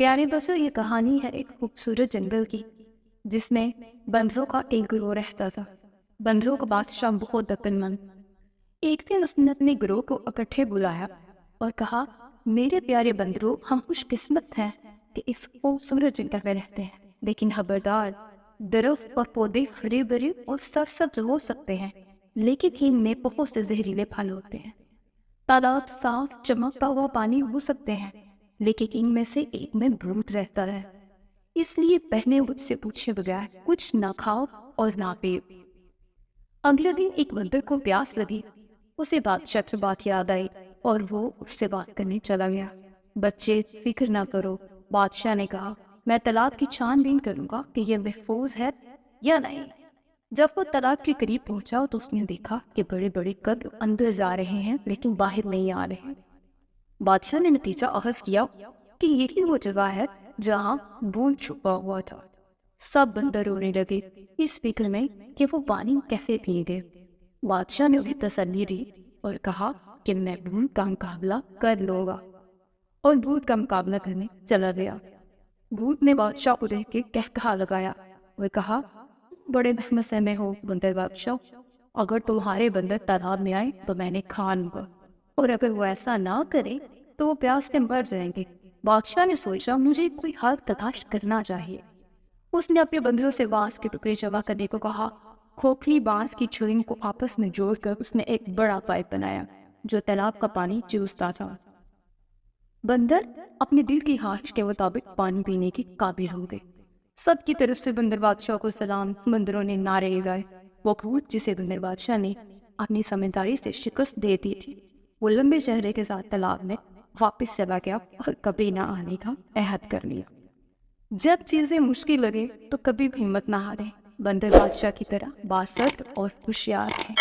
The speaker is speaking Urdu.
پیارے بچوں، یہ کہانی ہے ایک خوبصورت جنگل کی جس میں بندروں کا ایک گروہ رہتا تھا۔ بندروں کا بادشاہ بہت عقل مند۔ ایک دن اس نے اپنے گروہ کو اکٹھے بلایا اور کہا، میرے پیارے بندروں، ہم خوش قسمت ہیں کہ اس خوبصورت جنگل میں رہتے ہیں، لیکن خبردار، درخت اور پودے ہرے بھرے اور سرسبز ہو سکتے ہیں، لیکن ان میں بہت سے زہریلے پھل ہوتے ہیں۔ تالاب صاف چمکتا ہوا پانی ہو سکتے ہیں، لیکن ان میں سے ایک میں بھوت رہتا ہے، اس لیے پہلے مجھ سے پوچھے بغیر کچھ نہ کھاؤ اور نہ پیو۔ اگلے دن ایک بندر کو پیاس لگی، اسے بادشاہ کی بات یاد آئی اور وہ اس سے بات کرنے چلا گیا۔ بچے، فکر نہ کرو، بادشاہ نے کہا، میں تالاب کی چھان بین کروں گا کہ یہ محفوظ ہے یا نہیں۔ جب وہ تالاب کے قریب پہنچا تو اس نے دیکھا کہ بڑے بڑے قدر اندر جا رہے ہیں لیکن باہر نہیں آ رہے۔ بادشاہ نے نتیجہ اخذ کیا کہ یہی وہ جگہ ہے جہاں بھوت چھپا ہوا تھا۔ سب بندر رونے لگے اس فکر میں کہ وہ پانی کیسے پیے گے۔ بادشاہ نے انہیں تسلی دی اور کہا کہ میں بھوت کا مقابلہ کر لوں گا، اور بھوت کا مقابلہ کرنے چلا گیا۔ بھوت نے بادشاہ کو دیکھ کے قہقہا لگایا اور کہا، بڑے محمد میں ہو بندر بادشاہ، اگر تمہارے بندر تالاب میں آئے تو میں نے کھا لوں گا، اور اگر وہ ایسا نہ کرے تو وہ پیاس سے مر جائیں گے۔ بادشاہ نے سوچا، مجھے کوئی حل تلاش کرنا چاہیے۔ اس نے اپنے بندروں سے بانس کے ٹکڑے جمع کرنے کو کہا۔ کھوکھلی بانس کی چھڑیوں کو آپس میں جوڑ کر اس نے ایک بڑا پائپ بنایا جو تالاب کا پانی چوستا تھا۔ بندر اپنے دل کی خواہش کے مطابق پانی پینے کے قابل ہو گئے۔ سب کی طرف سے بندر بادشاہ کو سلام۔ بندروں نے نعرے لگائے۔ وہ بھوت جسے بندر بادشاہ نے اپنی سمجھداری سے شکست دے دی تھی، وہ لمبے چہرے کے ساتھ تالاب میں واپس چلا گیا اور کبھی نہ آنے کا عہد کر لیا۔ جب چیزیں مشکل لگے تو کبھی بھی ہمت نہ ہارے، بندر بادشاہ کی طرح باصبر اور ہوشیار ہیں۔